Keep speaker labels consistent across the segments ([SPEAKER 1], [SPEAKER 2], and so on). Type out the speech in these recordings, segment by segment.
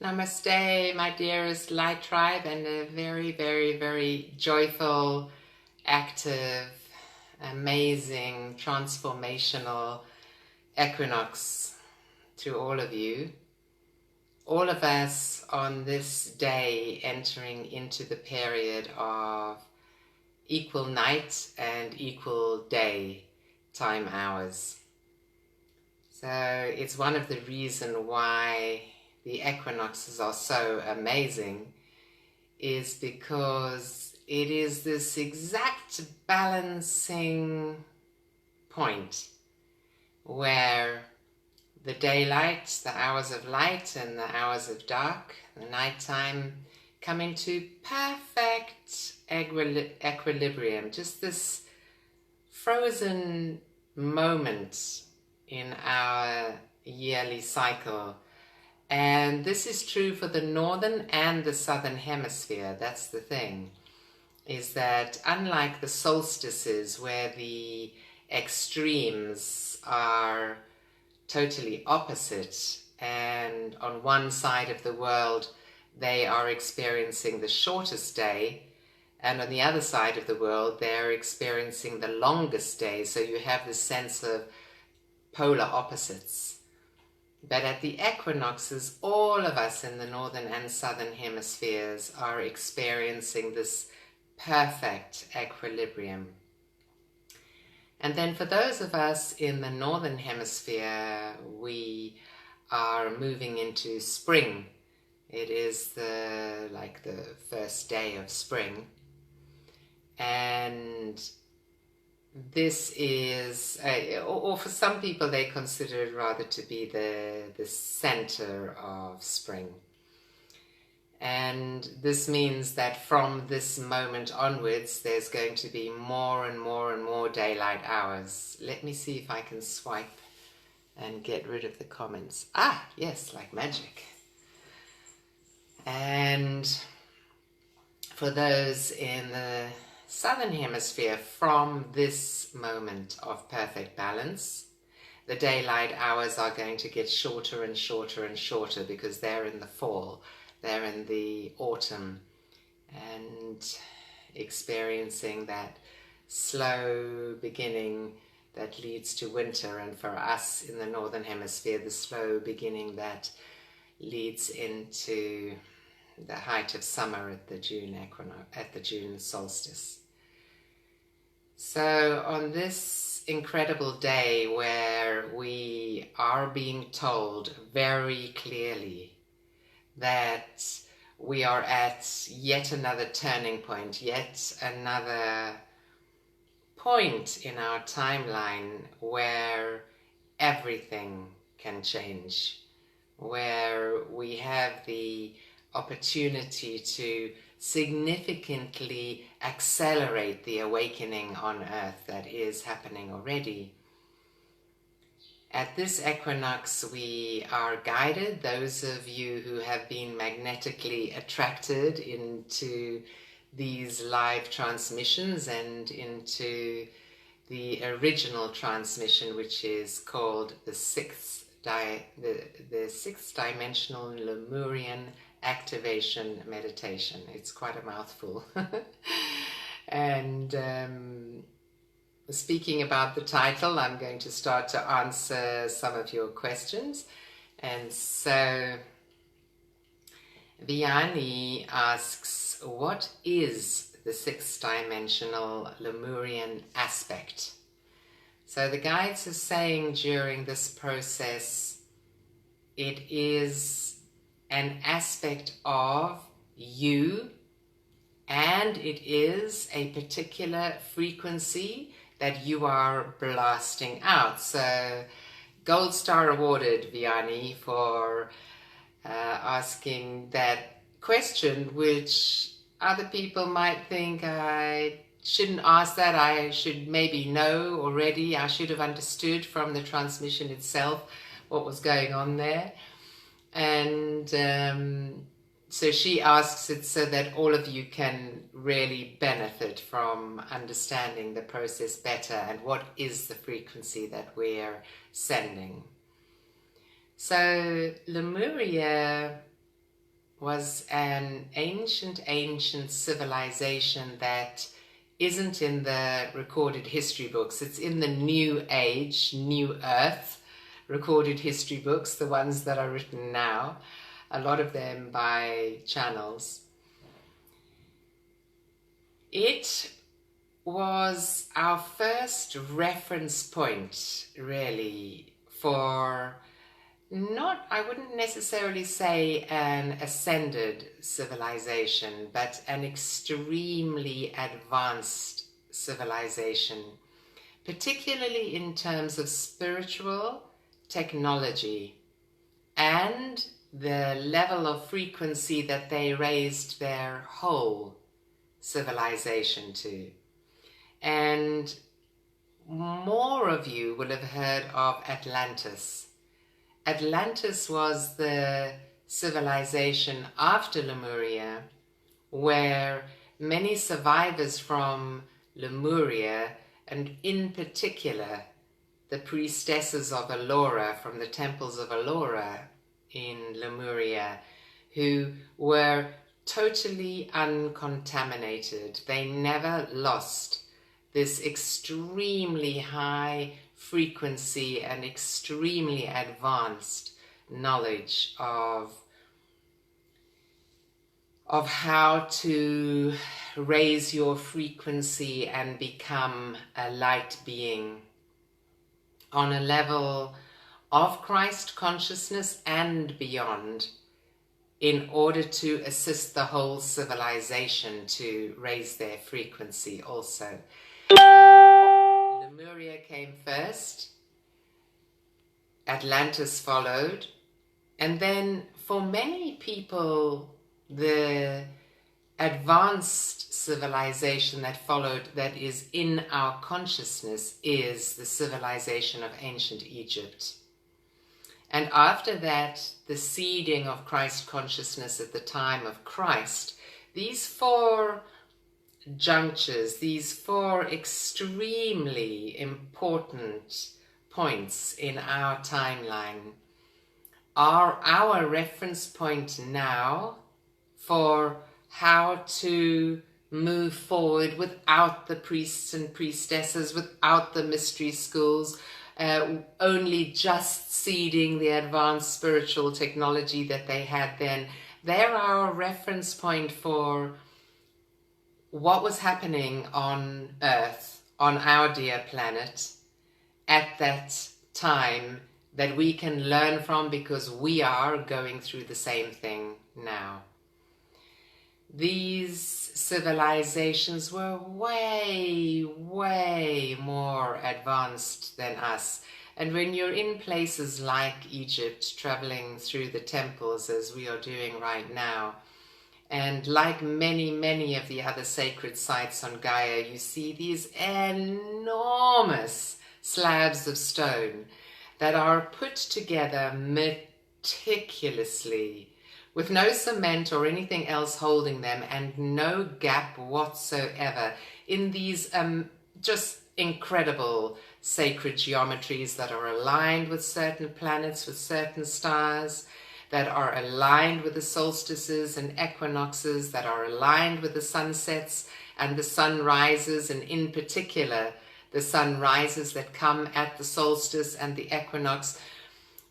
[SPEAKER 1] Namaste, my dearest light tribe, and a very, very, very joyful, active, amazing, transformational equinox to all of you. All of us on this day entering into the period of equal night and equal day time hours. So it's one of the reasons why the equinoxes are so amazing, is because it is this exact balancing point where the daylight, the hours of light and the hours of dark, the nighttime, come into perfect equilibrium, just this frozen moment in our yearly cycle. And this is true for the northern and the southern hemisphere. That's the thing, is that unlike the solstices where the extremes are totally opposite, and on one side of the world they are experiencing the shortest day, and on the other side of the world they're experiencing the longest day, so you have this sense of polar opposites. But at the equinoxes, all of us in the northern and southern hemispheres are experiencing this perfect equilibrium. And then for those of us in the northern hemisphere, we are moving into spring. It is the first day of spring. And this is, or for some people they consider it rather to be the center of spring. And this means that from this moment onwards there's going to be more and more and more daylight hours. Let me see if I can swipe and get rid of the comments. Ah, yes, like magic. And for those in the southern hemisphere, from this moment of perfect balance, the daylight hours are going to get shorter and shorter and shorter because they're in the fall, they're in the autumn, and experiencing that slow beginning that leads to winter, and for us in the northern hemisphere, the slow beginning that leads into the height of summer at the June equinox, at the June solstice. So on this incredible day where we are being told very clearly that we are at yet another turning point, yet another point in our timeline where everything can change, where we have the opportunity to significantly accelerate the awakening on Earth that is happening already. At this equinox we are guided, those of you who have been magnetically attracted into these live transmissions and into the original transmission, which is called the sixth dimensional Lemurian activation meditation. It's quite a mouthful. And speaking about the title, I'm going to start to answer some of your questions. And so Vianney asks, what is the sixth dimensional Lemurian aspect? So the guides are saying during this process, it is an aspect of you, and it is a particular frequency that you are blasting out. So gold star awarded, Vianney, for asking that question, which other people might think I shouldn't ask that, I should maybe know already, I should have understood from the transmission itself what was going on there. And so she asks it so that all of you can really benefit from understanding the process better and what is the frequency that we're sending. So Lemuria was an ancient civilization that isn't in the recorded history books. It's in the New Age, New Earth recorded history books, the ones that are written now, a lot of them by channels. It was our first reference point, really, for I wouldn't necessarily say an ascended civilization, but an extremely advanced civilization, particularly in terms of spiritual technology and the level of frequency that they raised their whole civilization to. And more of you will have heard of Atlantis. Atlantis was the civilization after Lemuria, where many survivors from Lemuria, and in particular the priestesses of Elora from the temples of Elora in Lemuria, who were totally uncontaminated. They never lost this extremely high frequency and extremely advanced knowledge of how to raise your frequency and become a light being on a level of Christ consciousness and beyond, in order to assist the whole civilization to raise their frequency also. Lemuria came first, Atlantis followed, and then for many people the advanced civilization that followed, that is in our consciousness, is the civilization of ancient Egypt. And after that, the seeding of Christ consciousness at the time of Christ, these four junctures, these four extremely important points in our timeline, are our reference point now for how to move forward without the priests and priestesses, without the mystery schools, only just seeding the advanced spiritual technology that they had then. They're our reference point for what was happening on Earth, on our dear planet, at that time, that we can learn from, because we are going through the same thing now. These civilizations were way, way more advanced than us. And when you're in places like Egypt, traveling through the temples as we are doing right now, and like many, many of the other sacred sites on Gaia, you see these enormous slabs of stone that are put together meticulously, with no cement or anything else holding them, and no gap whatsoever, in these just incredible sacred geometries that are aligned with certain planets, with certain stars, that are aligned with the solstices and equinoxes, that are aligned with the sunsets and the sunrises, and in particular the sunrises that come at the solstice and the equinox.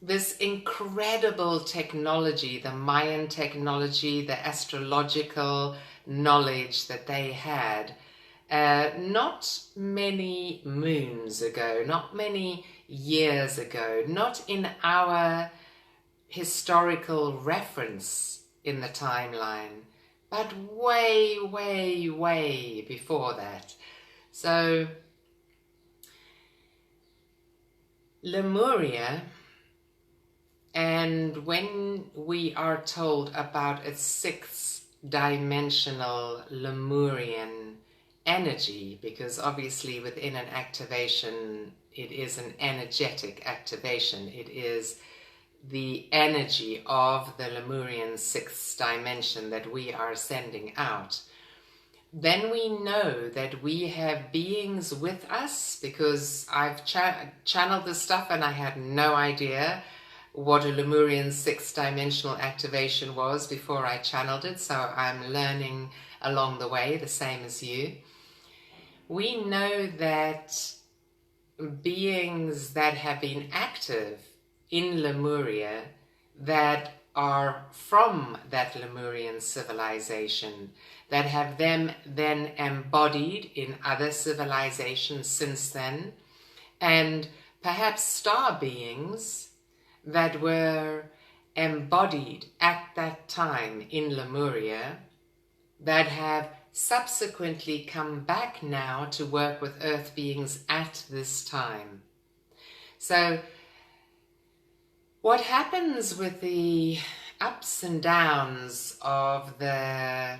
[SPEAKER 1] This incredible technology, the Mayan technology, the astrological knowledge that they had, not many moons ago, not many years ago, not in our historical reference in the timeline, but way, way, way before that. So Lemuria, and when we are told about a sixth dimensional Lemurian energy, because obviously within an activation it is an energetic activation, it is the energy of the Lemurian sixth dimension that we are sending out, then we know that we have beings with us, because I've channeled this stuff and I had no idea what a Lemurian sixth-dimensional activation was before I channeled it, so I'm learning along the way, the same as you. We know that beings that have been active in Lemuria, that are from that Lemurian civilization, that have them then embodied in other civilizations since then, and perhaps star beings that were embodied at that time in Lemuria, that have subsequently come back now to work with earth beings at this time. So what happens with the ups and downs of the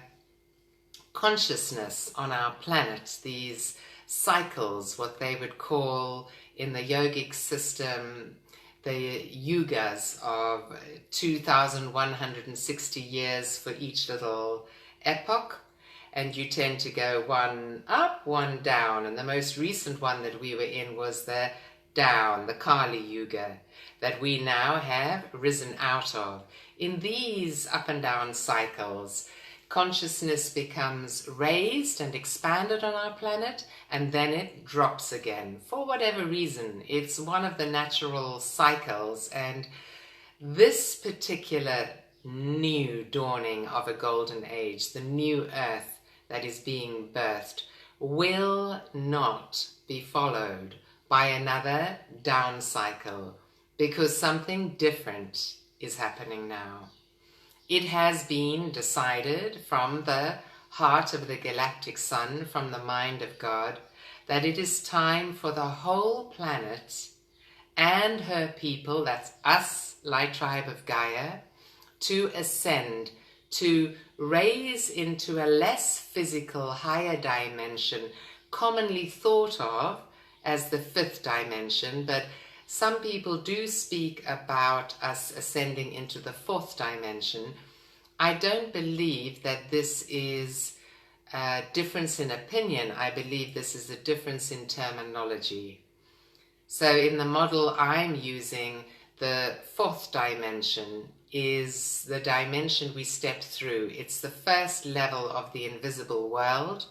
[SPEAKER 1] consciousness on our planet, these cycles, what they would call in the yogic system the yugas of 2,160 years for each little epoch, and you tend to go one up, one down, and the most recent one that we were in was the down, the Kali Yuga, that we now have risen out of. In these up and down cycles, consciousness becomes raised and expanded on our planet, and then it drops again. For whatever reason, it's one of the natural cycles, and this particular new dawning of a golden age, the new earth that is being birthed, will not be followed by another down cycle, because something different is happening now. It has been decided from the heart of the galactic sun, from the mind of God, that it is time for the whole planet and her people, that's us, Light Tribe of Gaia, to ascend, to raise into a less physical, higher dimension, commonly thought of as the fifth dimension, but some people do speak about us ascending into the fourth dimension. I don't believe that this is a difference in opinion. I believe this is a difference in terminology. So in the model I'm using, the fourth dimension is the dimension we step through. It's the first level of the invisible world.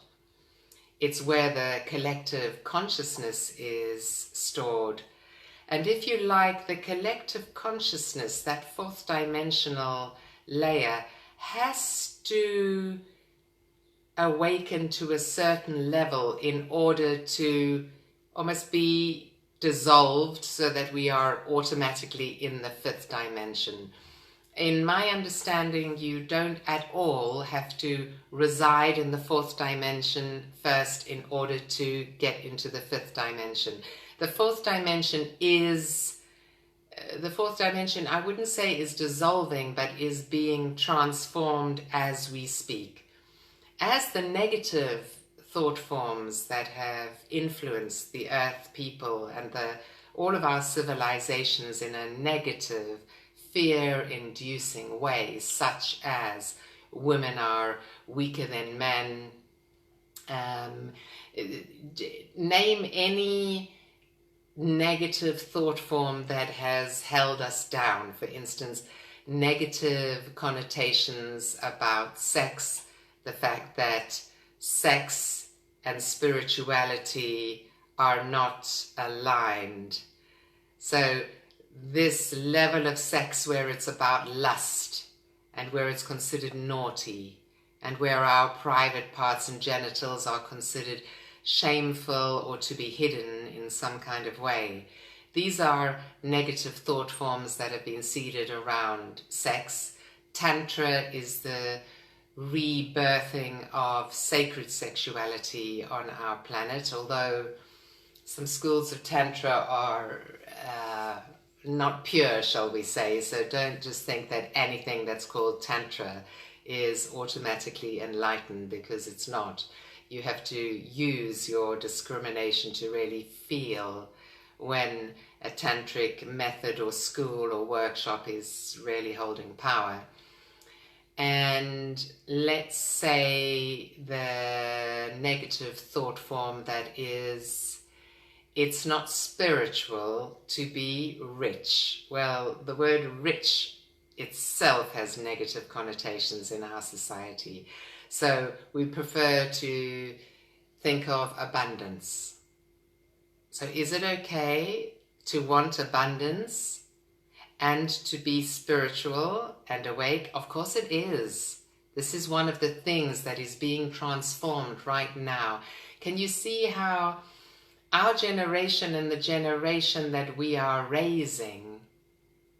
[SPEAKER 1] It's where the collective consciousness is stored. And if you like, the collective consciousness, that fourth dimensional layer, has to awaken to a certain level in order to almost be dissolved so that we are automatically in the fifth dimension. In my understanding, you don't at all have to reside in the fourth dimension first in order to get into the fifth dimension. The fourth dimension, I wouldn't say is dissolving, but is being transformed as we speak. As the negative thought forms that have influenced the earth people and all of our civilizations in a negative, fear-inducing way, such as women are weaker than men, name any negative thought form that has held us down. For instance, negative connotations about sex, the fact that sex and spirituality are not aligned. So this level of sex where it's about lust and where it's considered naughty and where our private parts and genitals are considered shameful or to be hidden in some kind of way. These are negative thought forms that have been seeded around sex. Tantra is the rebirthing of sacred sexuality on our planet, although some schools of Tantra are not pure, shall we say, so don't just think that anything that's called Tantra is automatically enlightened, because it's not. You have to use your discrimination to really feel when a tantric method or school or workshop is really holding power. And let's say the negative thought form that is it's not spiritual to be rich. Well, the word rich itself has negative connotations in our society. So we prefer to think of abundance. So is it okay to want abundance and to be spiritual and awake? Of course it is. This is one of the things that is being transformed right now. Can you see how our generation and the generation that we are raising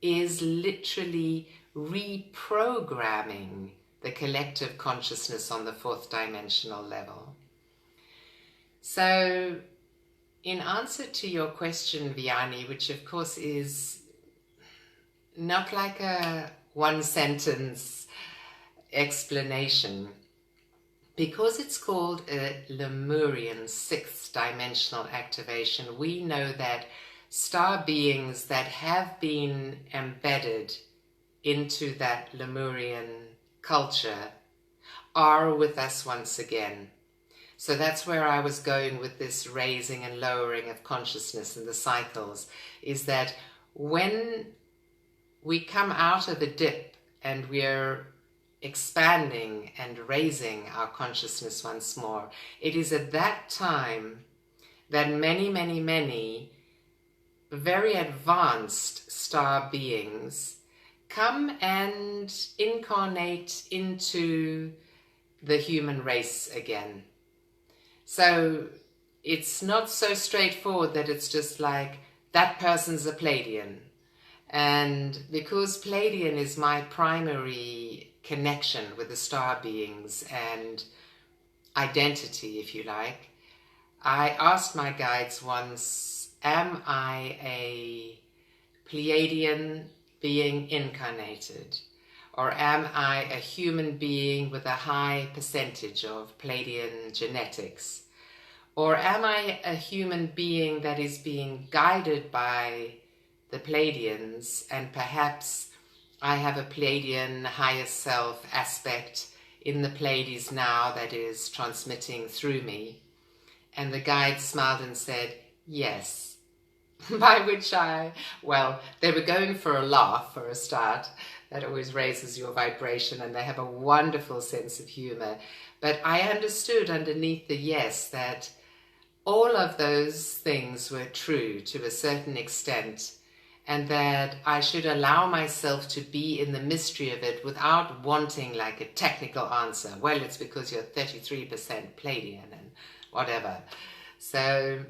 [SPEAKER 1] is literally reprogramming the collective consciousness on the fourth dimensional level? So, in answer to your question, Vianney, which of course is not like a one-sentence explanation, because it's called a Lemurian sixth dimensional activation, we know that star beings that have been embedded into that Lemurian culture are with us once again. So that's where I was going with this raising and lowering of consciousness and the cycles, is that when we come out of the dip and we're expanding and raising our consciousness once more, it is at that time that many, many, many very advanced star beings come and incarnate into the human race again. So it's not so straightforward that it's just like, that person's a Pleiadian. And because Pleiadian is my primary connection with the star beings and identity, if you like, I asked my guides once, am I a Pleiadian being incarnated? Or am I a human being with a high percentage of Pleiadian genetics? Or am I a human being that is being guided by the Pleiadians, and perhaps I have a Pleiadian higher self aspect in the Pleiades now that is transmitting through me? And the guide smiled and said, yes. By which well, they were going for a laugh for a start. That always raises your vibration, and they have a wonderful sense of humor. But I understood underneath the yes that all of those things were true to a certain extent, and that I should allow myself to be in the mystery of it without wanting like a technical answer. Well, it's because you're 33% Pleiadian and whatever. So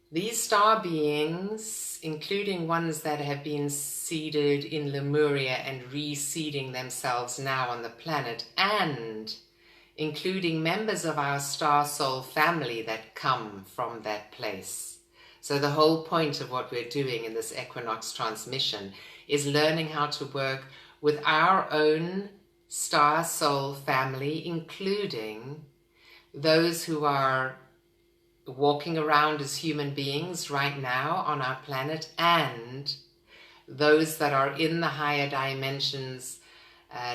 [SPEAKER 1] these star beings, including ones that have been seeded in Lemuria and reseeding themselves now on the planet, and including members of our star soul family that come from that place. So the whole point of what we're doing in this equinox transmission is learning how to work with our own star soul family, including those who are walking around as human beings right now on our planet, and those that are in the higher dimensions,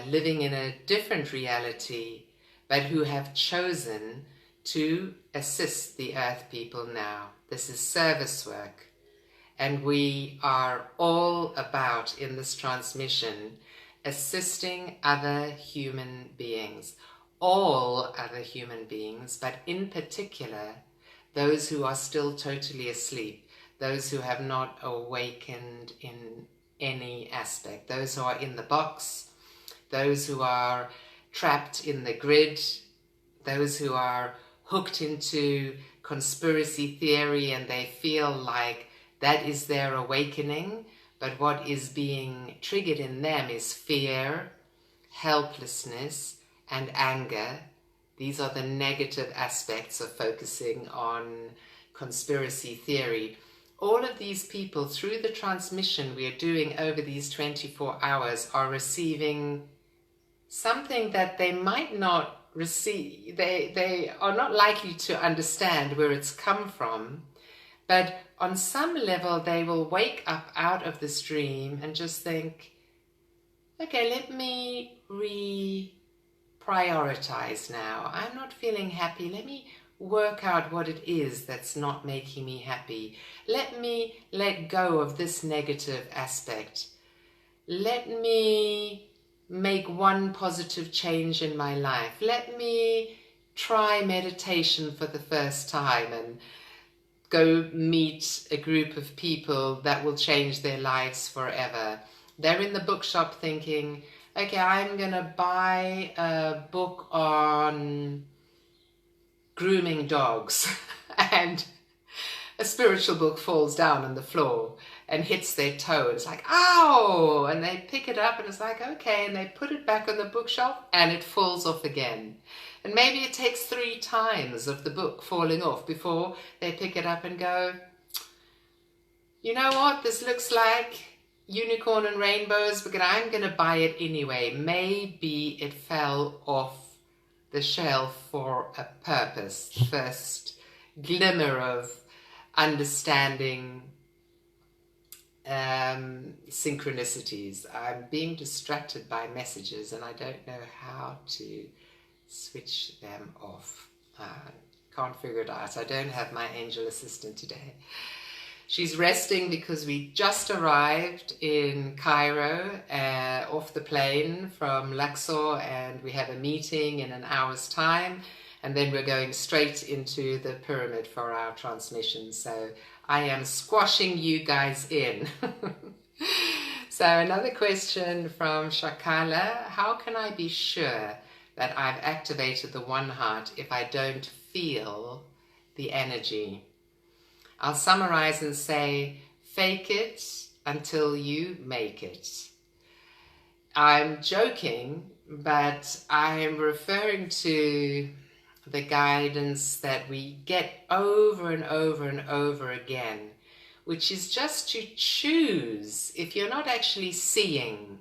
[SPEAKER 1] living in a different reality, but who have chosen to assist the earth people now. This is service work, and we are all about, in this transmission, assisting other human beings, all other human beings, but in particular those who are still totally asleep, those who have not awakened in any aspect, those who are in the box, those who are trapped in the grid, those who are hooked into conspiracy theory and they feel like that is their awakening, but what is being triggered in them is fear, helplessness, and anger. These are the negative aspects of focusing on conspiracy theory. All of these people, through the transmission we are doing over these 24 hours, are receiving something that they might not receive. They are not likely to understand where it's come from, but on some level they will wake up out of this dream and just think, okay, let me prioritize now. I'm not feeling happy. Let me work out what it is that's not making me happy. Let me let go of this negative aspect. Let me make one positive change in my life. Let me try meditation for the first time and go meet a group of people that will change their lives forever. They're in the bookshop thinking, okay, I'm going to buy a book on grooming dogs, and a spiritual book falls down on the floor and hits their toe. It's like, ow! And they pick it up and it's like, okay, and they put it back on the bookshelf and it falls off again. And maybe it takes 3 times of the book falling off before they pick it up and go, you know what, this looks like unicorn and rainbows, but I'm going to buy it anyway. Maybe it fell off the shelf for a purpose. First glimmer of understanding synchronicities. I'm being distracted by messages and I don't know how to switch them off. Can't figure it out. I don't have my angel assistant today. She's resting because we just arrived in Cairo off the plane from Luxor, and we have a meeting in an hour's time, and then we're going straight into the pyramid for our transmission. So I am squashing you guys in. So another question from Shakala: how can I be sure that I've activated the one heart if I don't feel the energy? I'll summarize and say, fake it until you make it. I'm joking, but I'm referring to the guidance that we get over and over and over again, which is just to choose. If you're not actually seeing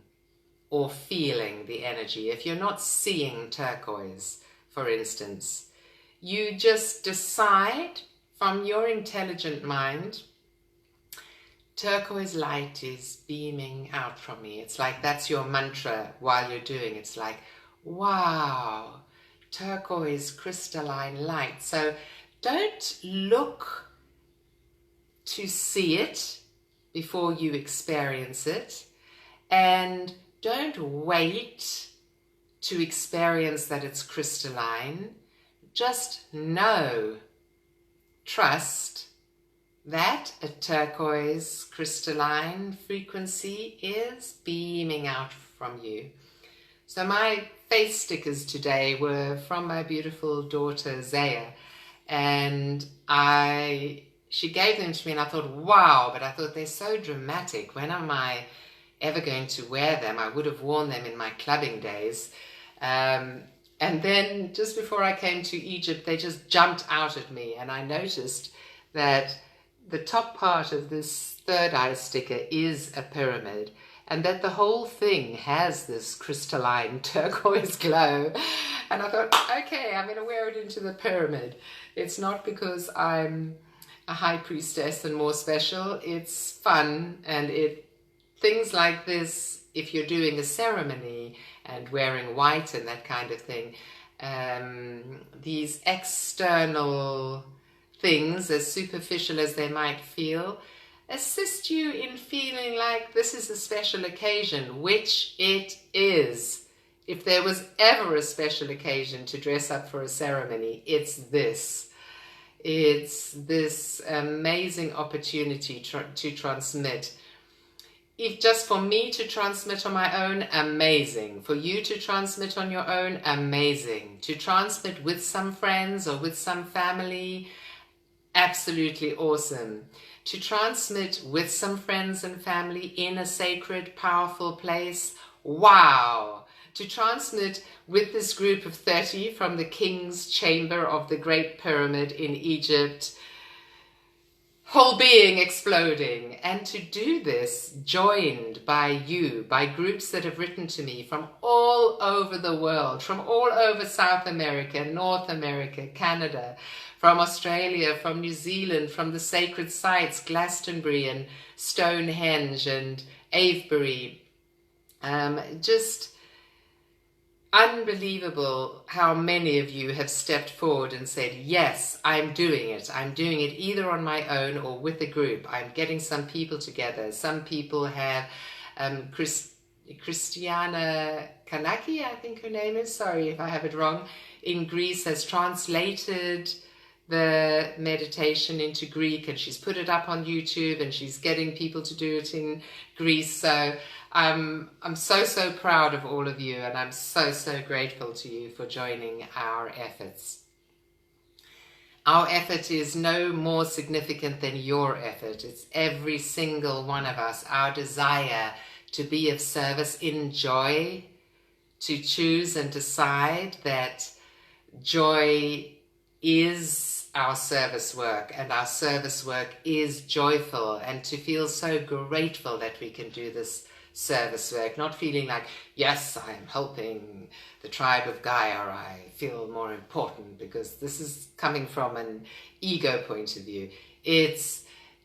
[SPEAKER 1] or feeling the energy, if you're not seeing turquoise, for instance, you just decide from your intelligent mind, turquoise light is beaming out from me. It's like that's your mantra while you're doing. It's like, wow, turquoise crystalline light. So don't look to see it before you experience it, and don't wait to experience that it's crystalline. Just know, trust that a turquoise crystalline frequency is beaming out from you. So my face stickers today were from my beautiful daughter Zaya, and she gave them to me and I thought, wow, but I thought they're so dramatic. When am I ever going to wear them? I would have worn them in my clubbing days. And then just before I came to Egypt, they just jumped out at me, and I noticed that the top part of this third eye sticker is a pyramid, and that the whole thing has this crystalline turquoise glow. And I thought, okay, I'm going to wear it into the pyramid. It's not because I'm a high priestess and more special. It's fun, and things like this, if you're doing a ceremony and wearing white and that kind of thing, these external things, as superficial as they might feel, assist you in feeling like this is a special occasion, which it is. If there was ever a special occasion to dress up for a ceremony, it's this. It's this amazing opportunity to transmit. If just for me to transmit on my own, amazing. For you to transmit on your own, amazing. To transmit with some friends or with some family, absolutely awesome. To transmit with some friends and family in a sacred, powerful place, wow. To transmit with this group of 30 from the King's Chamber of the Great Pyramid in Egypt, whole being exploding. And to do this joined by you, by groups that have written to me from all over the world, from all over South America, North America, Canada, from Australia, from New Zealand, from the sacred sites, Glastonbury and Stonehenge and Avebury. unbelievable how many of you have stepped forward and said, yes, I'm doing it. I'm doing it either on my own or with a group. I'm getting some people together. Some people have Christiana Kanaki, I think her name is, sorry if I have it wrong, in Greece, has translated the meditation into Greek, and she's put it up on YouTube, and she's getting people to do it in Greece. So I'm so proud of all of you, and I'm so grateful to you for joining our efforts. Our effort is no more significant than your effort. It's every single one of us, our desire to be of service in joy, to choose and decide that joy is our service work, and our service work is joyful, and to feel so grateful that we can do this service work, not feeling like, yes, I'm helping the tribe of Gaia, I feel more important, because this is coming from an ego point of view. It's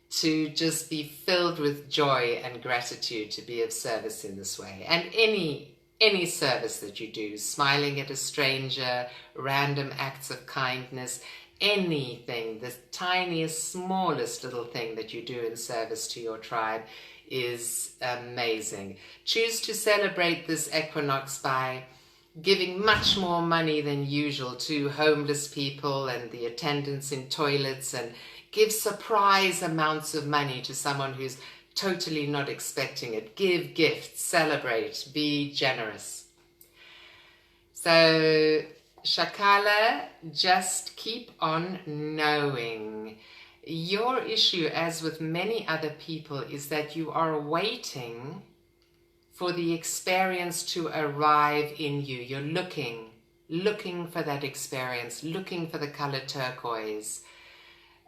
[SPEAKER 1] to just be filled with joy and gratitude to be of service in this way. And any service that you do, smiling at a stranger, random acts of kindness, anything, the tiniest, smallest little thing that you do in service to your tribe is amazing. Choose to celebrate this equinox by giving much more money than usual to homeless people and the attendants in toilets, and give surprise amounts of money to someone who's totally not expecting it. Give gifts, celebrate, be generous. So Shakala, just keep on knowing. Your issue, as with many other people, is that you are waiting for the experience to arrive in you. You're looking for that experience, looking for the color turquoise,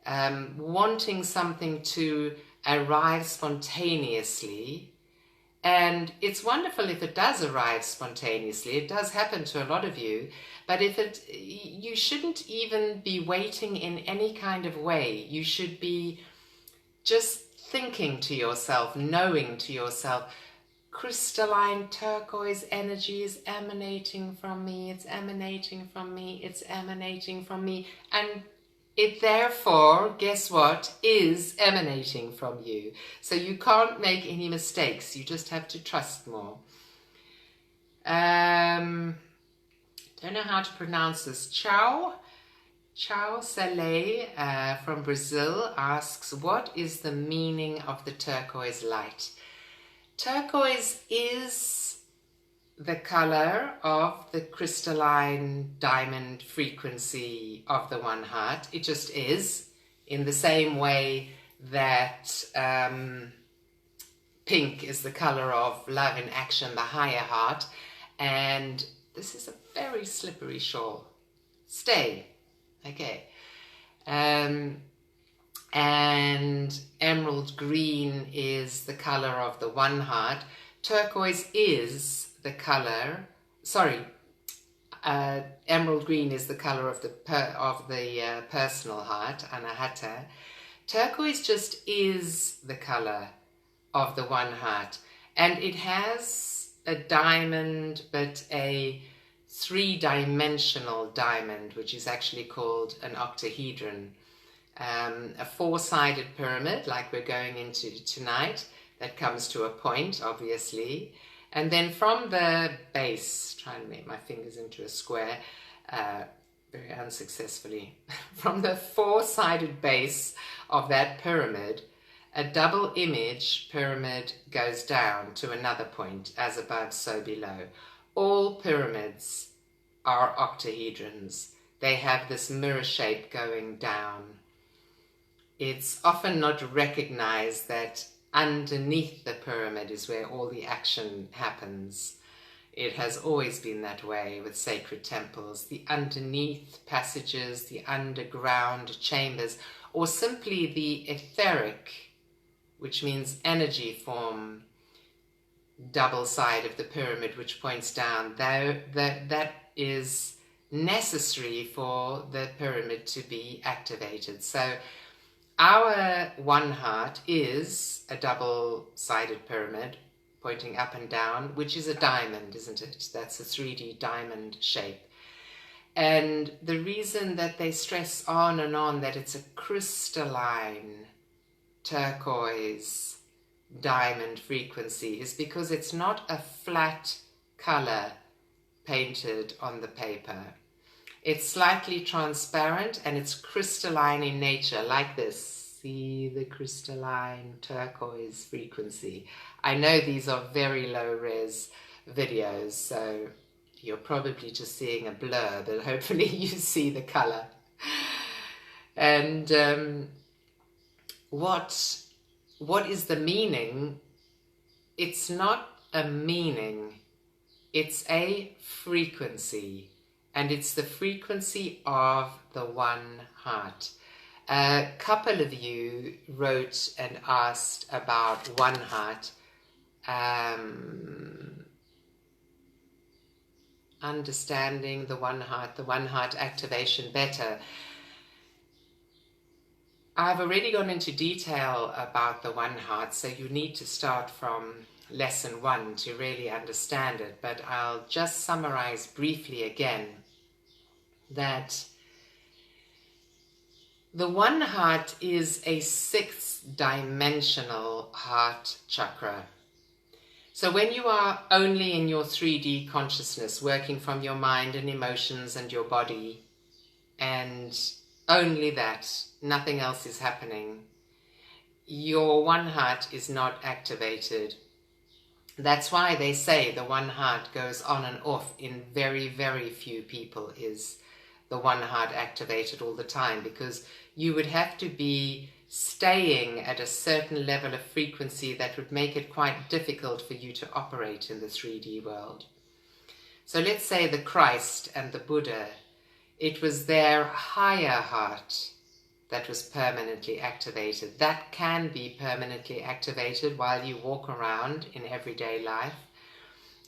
[SPEAKER 1] wanting something to arrive spontaneously. And it's wonderful if it does arrive spontaneously. It does happen to a lot of you. But you shouldn't even be waiting in any kind of way. You should be just thinking to yourself, knowing to yourself, crystalline turquoise energy is emanating from me, it's emanating from me, it's emanating from me. And it therefore, guess what, is emanating from you. So you can't make any mistakes. You just have to trust more. Don't know how to pronounce this. Ciao Saleh from Brazil asks, what is the meaning of the turquoise light? Turquoise is the color of the crystalline diamond frequency of the One Heart. It just is, in the same way that pink is the color of love in action, the higher heart. And this is a very slippery shawl. Stay. Okay. And emerald green is the color of the One Heart. Turquoise is the color, emerald green is the color of the personal heart, Anahata. Turquoise just is the color of the One Heart, and it has a diamond, but a three-dimensional diamond, which is actually called an octahedron. A four-sided pyramid, like we're going into tonight, that comes to a point, obviously. And then from the base, trying to make my fingers into a square, very unsuccessfully, from the four-sided base of that pyramid, a double image pyramid goes down to another point, as above, so below. All pyramids are octahedrons. They have this mirror shape going down. It's often not recognized that underneath the pyramid is where all the action happens. It has always been that way with sacred temples. The underneath passages, the underground chambers, or simply the etheric, which means energy form, double side of the pyramid which points down, that is necessary for the pyramid to be activated. So our One Heart is a double-sided pyramid, pointing up and down, which is a diamond, isn't it? That's a 3D diamond shape. And the reason that they stress on and on that it's a crystalline turquoise diamond frequency is because it's not a flat color painted on the paper. It's slightly transparent and it's crystalline in nature, like this. See the crystalline turquoise frequency. I know these are very low res videos, so you're probably just seeing a blur, but hopefully you see the color. And what is the meaning? It's not a meaning, it's a frequency, and it's the frequency of the one heart. A couple of you wrote and asked about one heart, understanding the one heart activation better. I've already gone into detail about the one heart, so you need to start from lesson 1 to really understand it, but I'll just summarize briefly again that the one heart is a 6th dimensional heart chakra. So when you are only in your 3D consciousness, working from your mind and emotions and your body, and only that, nothing else is happening, your one heart is not activated. That's why they say the one heart goes on and off. In very, very few people is the one heart activated all the time, because you would have to be staying at a certain level of frequency that would make it quite difficult for you to operate in the 3D world. So let's say the Christ and the Buddha, it was their higher heart that was permanently activated. That can be permanently activated while you walk around in everyday life.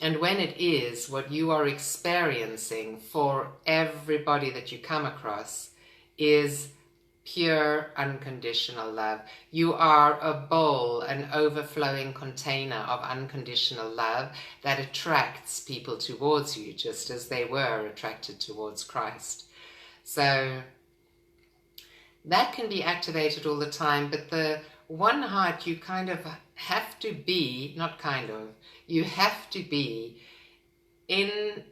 [SPEAKER 1] And when it is, what you are experiencing for everybody that you come across is pure unconditional love. You are a bowl, an overflowing container of unconditional love that attracts people towards you, just as they were attracted towards Christ. So that can be activated all the time, but the one heart, you kind of have to be, you have to be in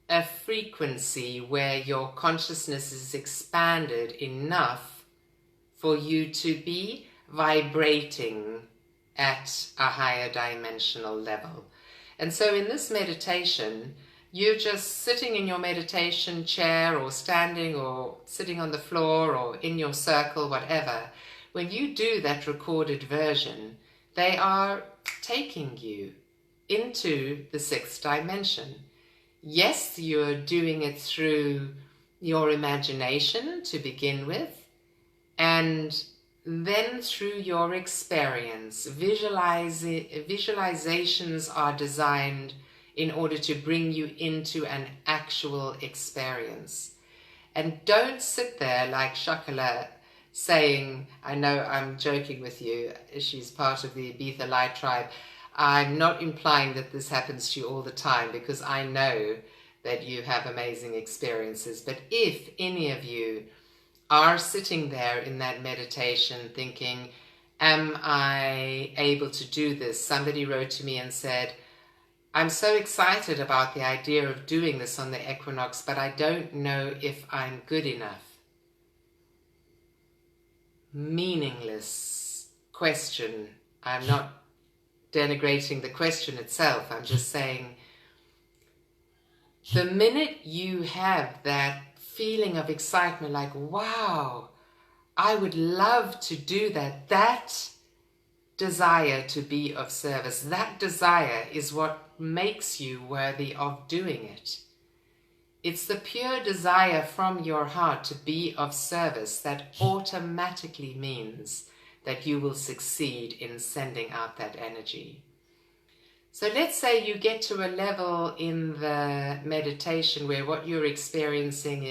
[SPEAKER 1] a frequency where your consciousness is expanded enough for you to be vibrating at a higher dimensional level. And so in this meditation, you're just sitting in your meditation chair or standing or sitting on the floor or in your circle, whatever. When you do that recorded version, they are taking you into the 6th dimension. Yes, you're doing it through your imagination to begin with, and then through your experience. Visualizations are designed in order to bring you into an actual experience. And don't sit there like Chocolat saying, I know I'm joking with you, she's part of the Ibiza Light Tribe. I'm not implying that this happens to you all the time, because I know that you have amazing experiences. But if any of you are sitting there in that meditation thinking, am I able to do this? Somebody wrote to me and said, I'm so excited about the idea of doing this on the equinox, but I don't know if I'm good enough. Meaningless question. I'm not denigrating the question itself. I'm just saying, the minute you have that feeling of excitement, like, wow, I would love to do that, that desire to be of service, that desire is what makes you worthy of doing it. It's the pure desire from your heart to be of service that automatically means that you will succeed in sending out that energy. So let's say you get to a level in the meditation where what you're experiencing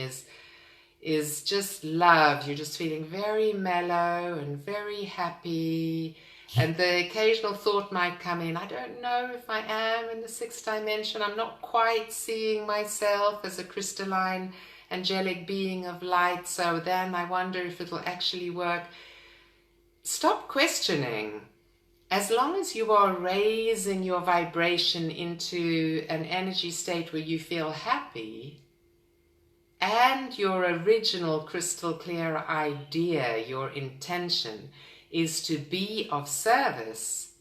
[SPEAKER 1] is just love. You're just feeling very mellow and very happy, And the occasional thought might come in, I don't know if I am in the sixth dimension. I'm not quite seeing myself as a crystalline, angelic being of light. So then I wonder if it'll actually work. Stop questioning. As long as you are raising your vibration into an energy state where you feel happy, and your original crystal clear idea, your intention, is to be of service,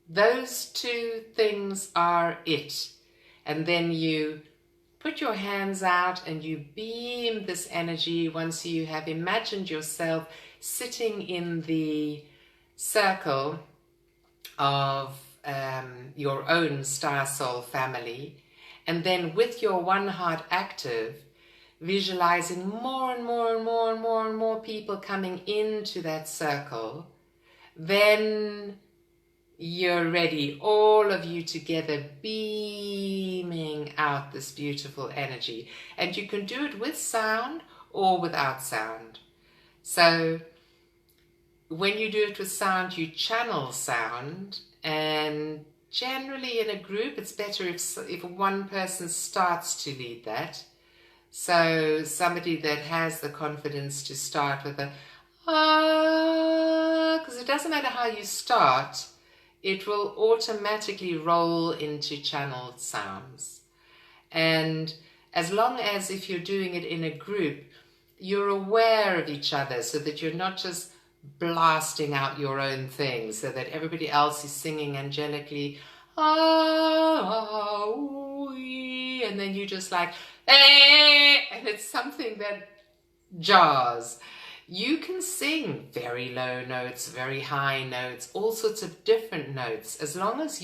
[SPEAKER 1] those two things are it. And then you put your hands out and you beam this energy once you have imagined yourself sitting in the circle of your own star soul family, and then with your one heart active, visualizing more and more and more and more and more people coming into that circle. Then you're ready, all of you together, beaming out this beautiful energy. And you can do it with sound or without sound. So when you do it with sound, you channel sound, and generally in a group it's better if one person starts to lead that. So somebody that has the confidence to start with a because it doesn't matter how you start, it will automatically roll into channeled sounds. And as long as, if you're doing it in a group, you're aware of each other, so that you're not just blasting out your own thing, so that everybody else is singing angelically, and then you just like, and it's something that jars. You can sing very low notes, very high notes, all sorts of different notes, as long as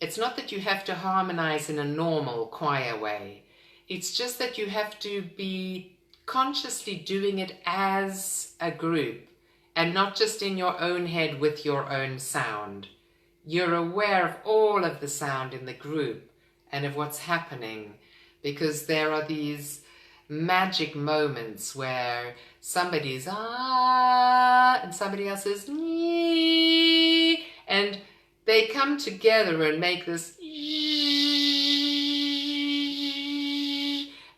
[SPEAKER 1] it's not that you have to harmonize in a normal choir way. It's just that you have to be consciously doing it as a group and not just in your own head with your own sound. You're aware of all of the sound in the group and of what's happening, because there are these magic moments where somebody's and somebody else is and they come together and make this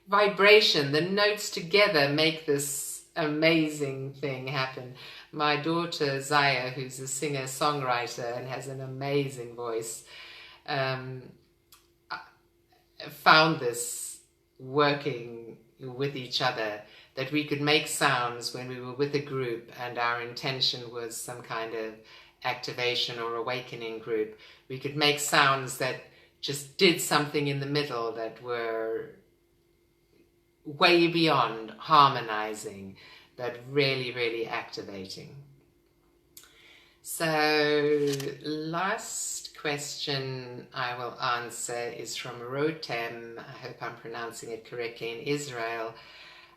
[SPEAKER 1] vibration. The notes together make this amazing thing happen. My daughter Zaya, who's a singer-songwriter and has an amazing voice, found this working with each other, that we could make sounds when we were with a group and our intention was some kind of activation or awakening group. We could make sounds that just did something in the middle, that were way beyond harmonizing, but really, really activating. So last question I will answer is from Rotem. I hope I'm pronouncing it correctly, in Israel.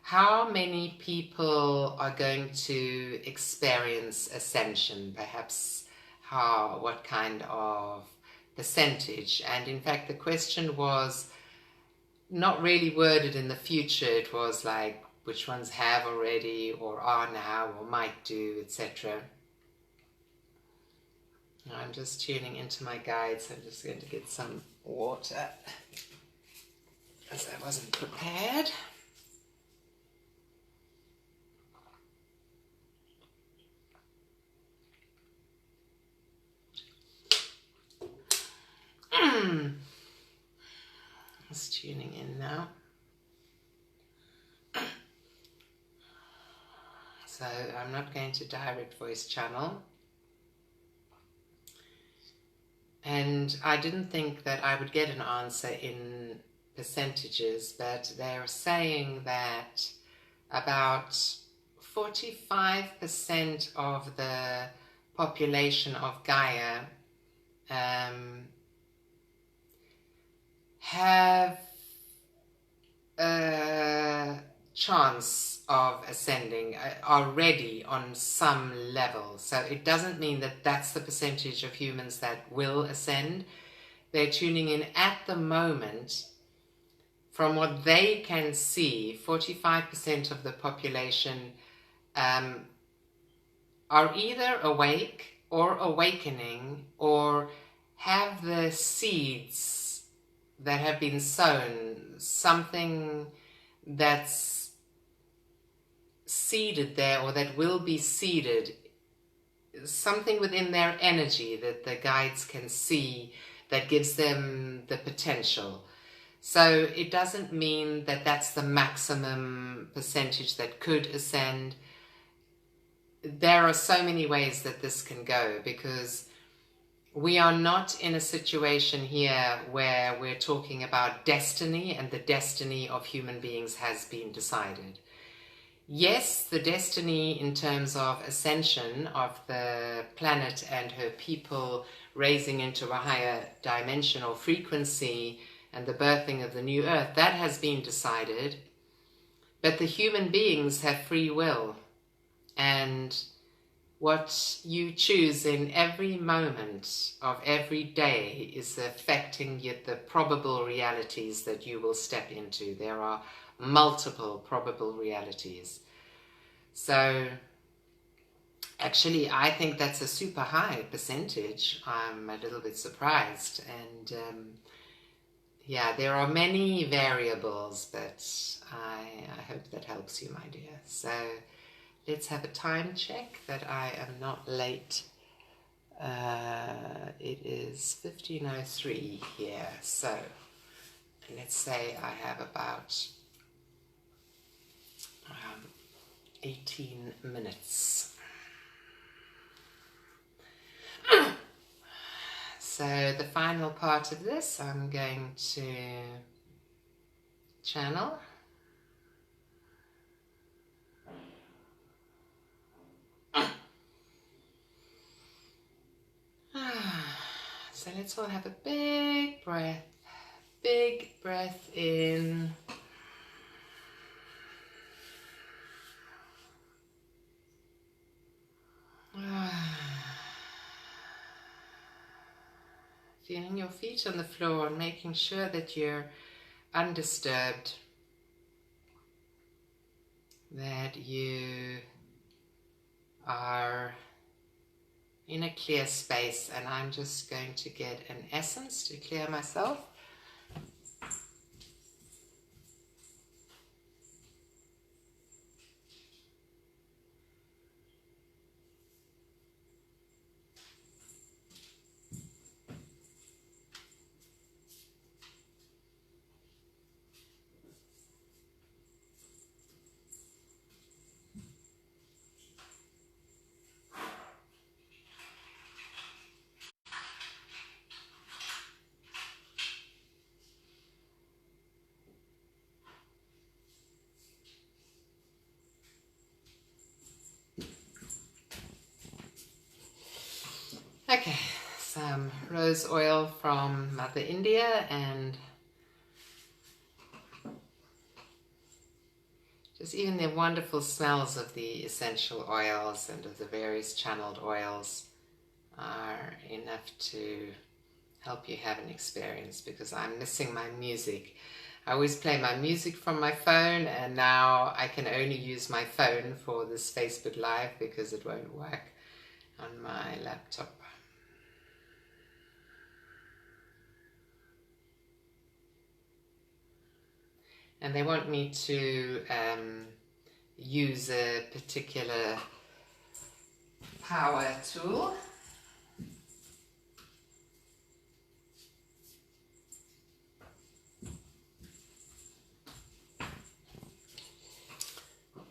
[SPEAKER 1] How many people are going to experience ascension? Perhaps what kind of percentage? And in fact, the question was not really worded in the future. It was like, which ones have already or are now or might do, etc. I'm just tuning into my guides. I'm just going to get some water, as I wasn't prepared. Just tuning in now. So I'm not going to direct voice channel. And I didn't think that I would get an answer in percentages, but they're saying that about 45% of the population of Gaia have a chance of ascending already on some level. So it doesn't mean that that's the percentage of humans that will ascend. They're tuning in at the moment. From what they can see, 45% of the population are either awake or awakening, or have the seeds that have been sown, something that's seeded there or that will be seeded, something within their energy that the guides can see that gives them the potential. So it doesn't mean that that's the maximum percentage that could ascend. There are so many ways that this can go, because we are not in a situation here where we're talking about destiny and the destiny of human beings has been decided. Yes, the destiny in terms of ascension of the planet and her people raising into a higher dimensional frequency and the birthing of the new earth, that has been decided. But the human beings have free will, and what you choose in every moment of every day is affecting the probable realities that you will step into. There are multiple probable realities. So actually, I think that's a super high percentage. I'm a little bit surprised. And yeah, there are many variables, but I hope that helps you, my dear. So let's have a time check that I am not late. It is 15:03 here. So let's say I have about 18 minutes. So the final part of this, I'm going to channel. So let's all have a big breath in. Feeling your feet on the floor and making sure that you're undisturbed, that you are in a clear space. And I'm just going to get an essence to clear myself. Okay, some rose oil from Mother India and just even the wonderful smells of the essential oils and of the various channeled oils are enough to help you have an experience, because I'm missing my music. I always play my music from my phone, and now I can only use my phone for this Facebook Live because it won't work on my laptop. And they want me to use a particular power tool.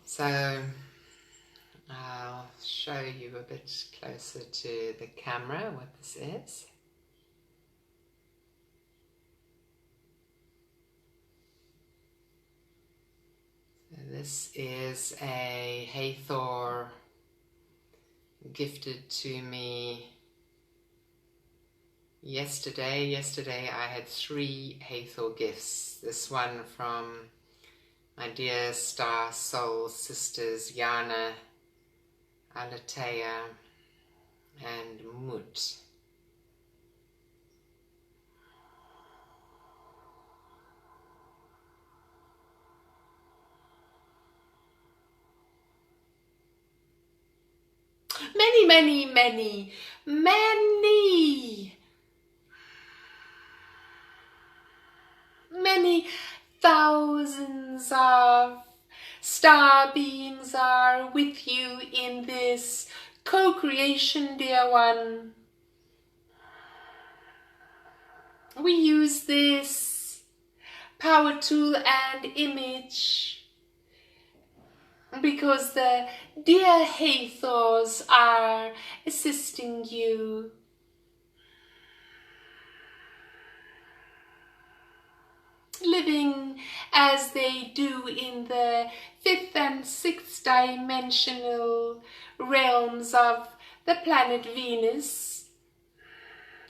[SPEAKER 1] So I'll show you a bit closer to the camera what this is. This is a Hathor gifted to me yesterday. Yesterday I had 3 Hathor gifts. This one from my dear star soul sisters Yana, Alatea and Mut. many, many, many, many, many thousands of star beings are with you in this co-creation, dear one. We use this power tool and image because the dear Hathors are assisting you. Living as they do in the 5th and 6th dimensional realms of the planet Venus,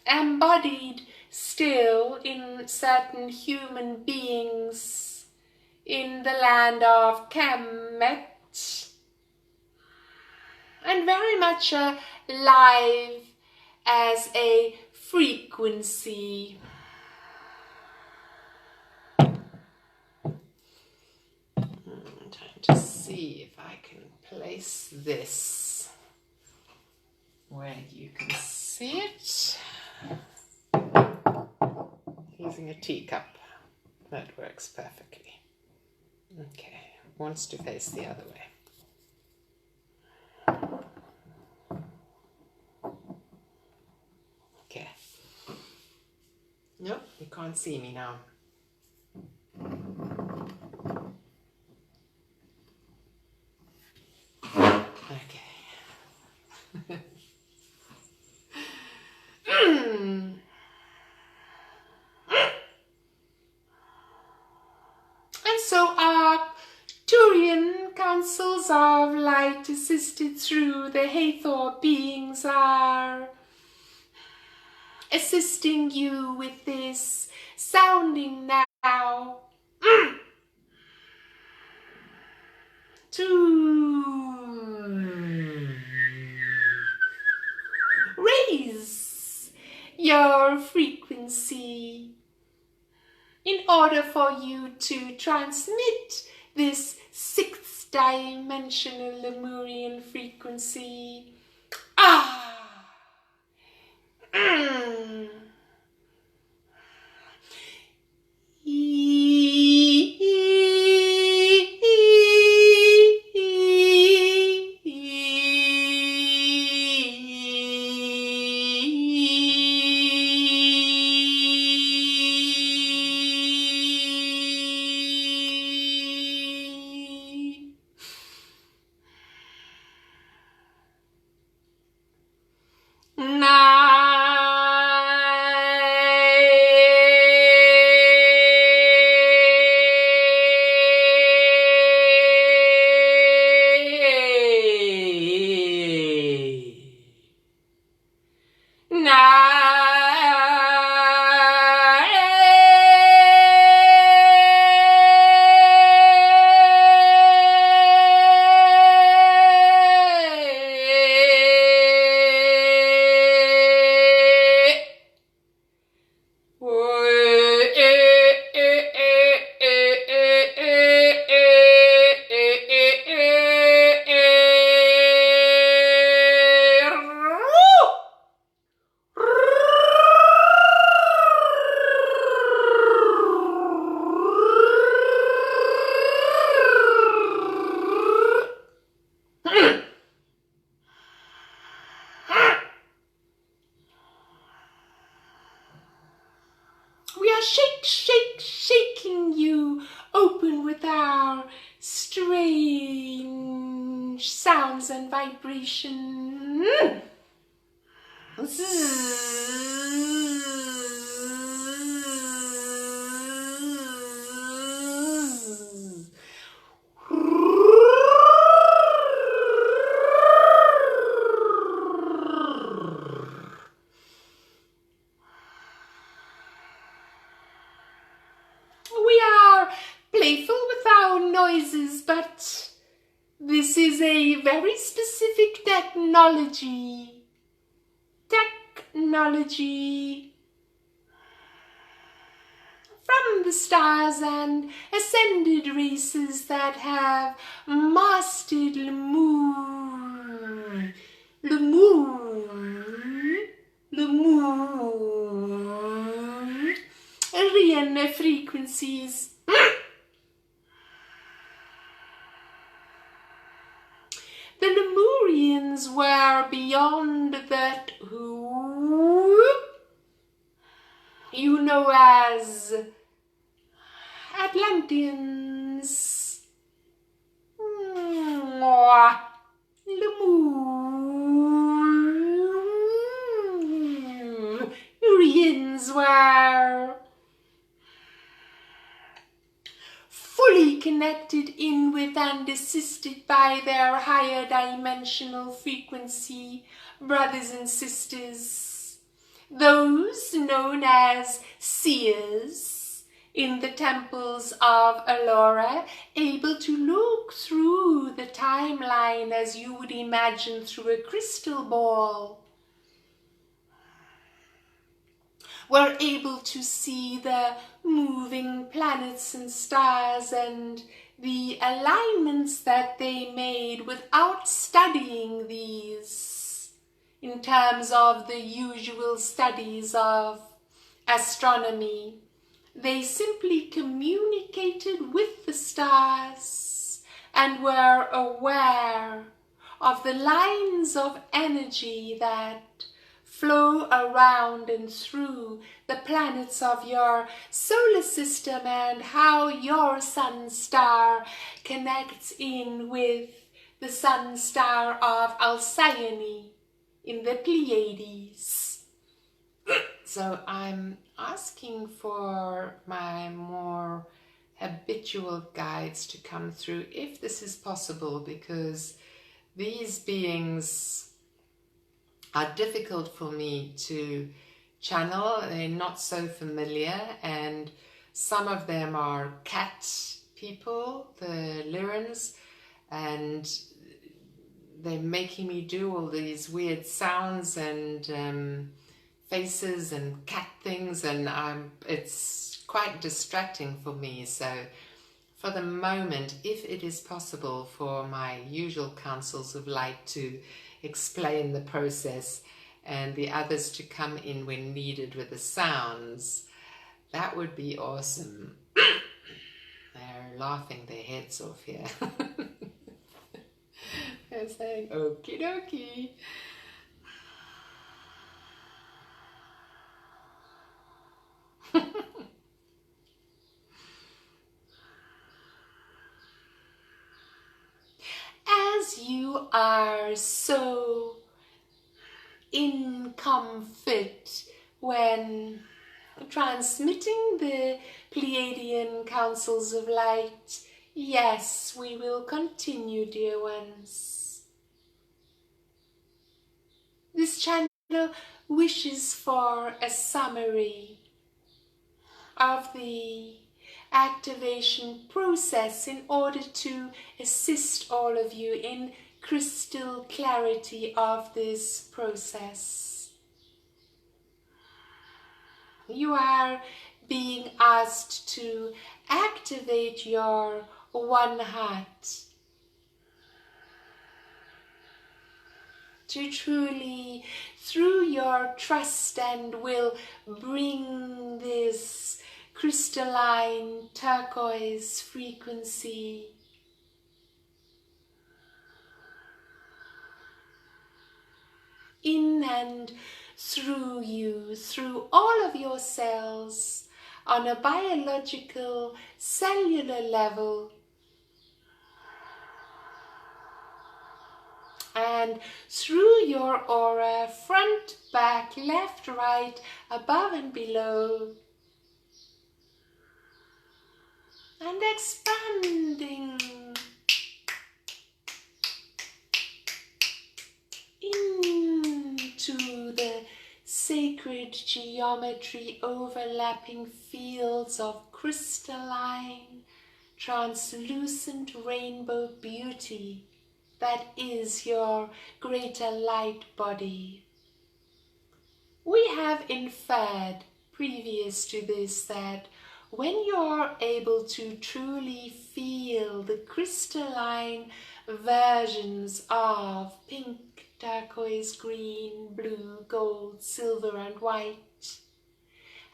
[SPEAKER 1] embodied still in certain human beings in the land of Kemet, and very much alive as a frequency. I'm trying to see if I can place this where you can see it. Using a teacup, that works perfectly. Okay, wants to face the other way. Okay. Nope, you can't see me now. Okay. And so our Turian councils of light, assisted through the Hathor beings, are assisting you with this sounding now to raise your frequency in order for you to transmit this 6th dimensional Lemurian frequency. Shaking you open with our strange sounds and vibration. Playful with our noises, but this is a very specific technology from the stars and ascended races that have mastered Lemur Lemurian frequencies. The Lemurians were beyond that who you know as Atlanteans. Lemurians were fully connected in with and assisted by their higher dimensional frequency brothers and sisters, those known as seers in the temples of Solara, able to look through the timeline as you would imagine through a crystal ball, were able to see the moving planets and stars and the alignments that they made without studying these in terms of the usual studies of astronomy. They simply communicated with the stars and were aware of the lines of energy that flow around and through the planets of your solar system and how your sun star connects in with the sun star of Alcyone in the Pleiades. So I'm asking for my more habitual guides to come through if this is possible, because these beings are difficult for me to channel. They're not so familiar, and some of them are cat people, the Lyrans, and they're making me do all these weird sounds and faces and cat things, and it's quite distracting for me. So for the moment, if it is possible for my usual councils of light to explain the process and the others to come in when needed with the sounds, that would be awesome. They're laughing their heads off here. They're saying, okie dokie. As you are so in comfort when transmitting the Pleiadian councils of light, yes, we will continue, dear ones. This channel wishes for a summary of the activation process in order to assist all of you in crystal clarity of this process. You are being asked to activate your one heart, to truly, through your trust and will, bring this crystalline turquoise frequency in and through you, through all of your cells, on a biological, cellular level, and through your aura, front, back, left, right, above and below, and expanding into the sacred geometry overlapping fields of crystalline, translucent rainbow beauty that is your greater light body. We have inferred previous to this that when you're able to truly feel the crystalline versions of pink, turquoise, green, blue, gold, silver and white.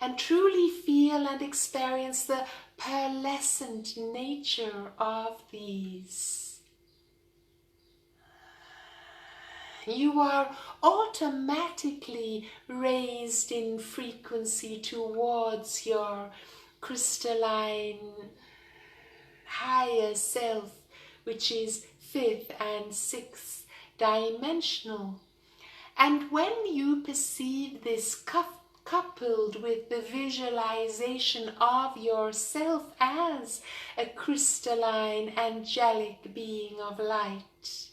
[SPEAKER 1] And truly feel and experience the pearlescent nature of these. You are automatically raised in frequency towards your crystalline higher self, which is fifth and sixth dimensional. And when you perceive this coupled with the visualization of yourself as a crystalline angelic being of light,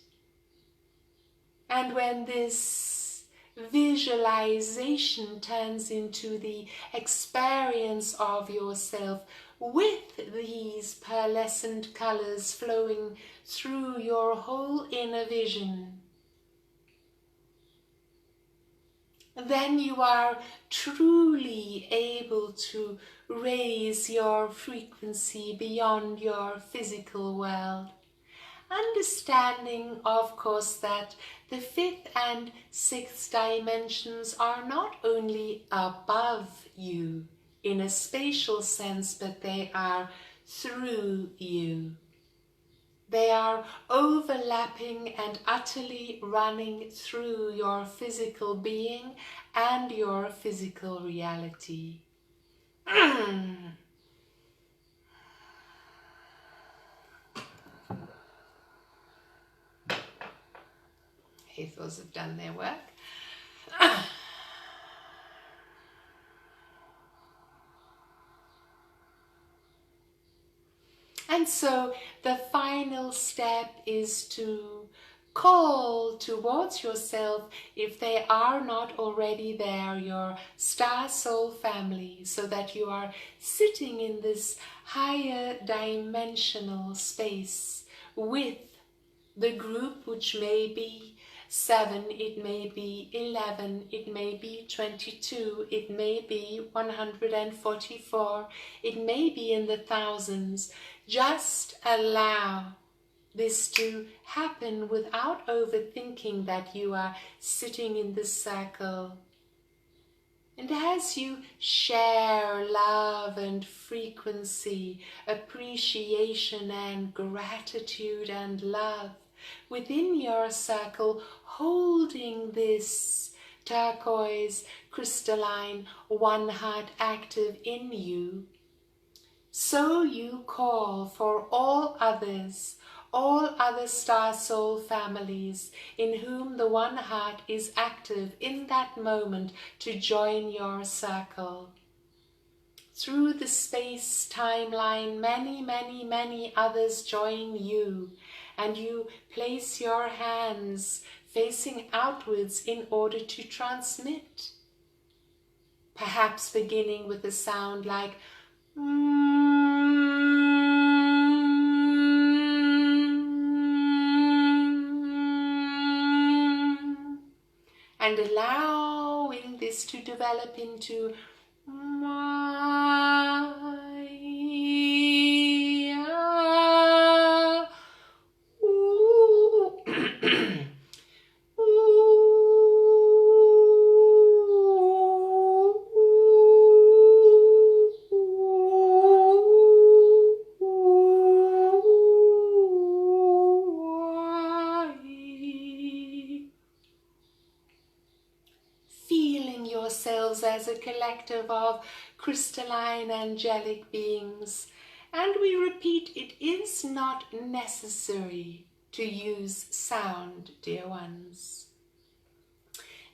[SPEAKER 1] and when this visualization turns into the experience of yourself with these pearlescent colors flowing through your whole inner vision, then you are truly able to raise your frequency beyond your physical world. Understanding, of course, that the fifth and sixth dimensions are not only above you in a spatial sense, but they are through you. They are overlapping and utterly running through your physical being and your physical reality. Ethos have done their work. And so the final step is to call towards yourself, if they are not already there, your star soul family, so that you are sitting in this higher dimensional space with the group, which may be 7, it may be 11, it may be 22, it may be 144, it may be in the thousands. Just allow this to happen without overthinking that you are sitting in this circle. And as you share love and frequency, appreciation and gratitude and love within your circle, holding this turquoise, crystalline, one heart active in you, so you call for all others, all other star soul families in whom the one heart is active in that moment to join your circle. Through the space timeline, many, many, many others join you, and you place your hands facing outwards in order to transmit. Perhaps beginning with a sound like and allowing this to develop into as a collective of crystalline angelic beings. And we repeat, it is not necessary to use sound, dear ones.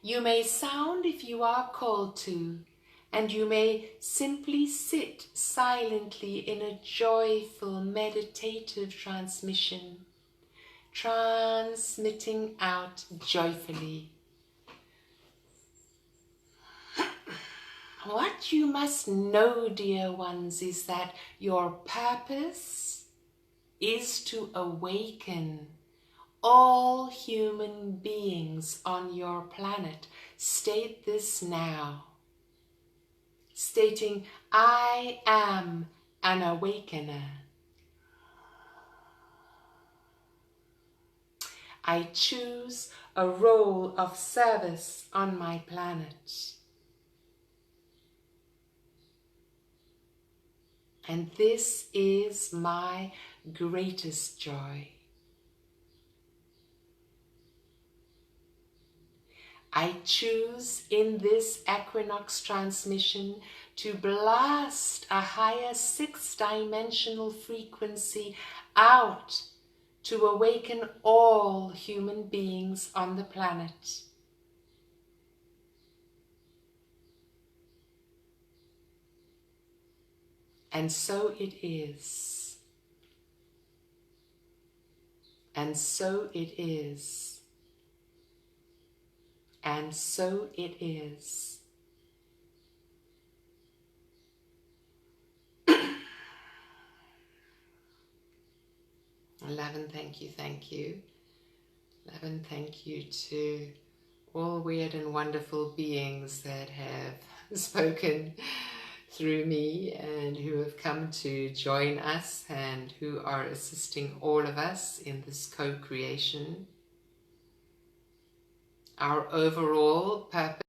[SPEAKER 1] You may sound if you are called to, and you may simply sit silently in a joyful meditative transmission, transmitting out joyfully. What you must know, dear ones, is that your purpose is to awaken all human beings on your planet. State this now. Stating, I am an awakener. I choose a role of service on my planet. And this is my greatest joy. I choose in this equinox transmission to blast a higher sixth-dimensional frequency out to awaken all human beings on the planet. And so it is. And so it is. And so it is. Love and thank you, thank you. Love and thank you to all weird and wonderful beings that have spoken through me and who have come to join us and who are assisting all of us in this co-creation. Our overall purpose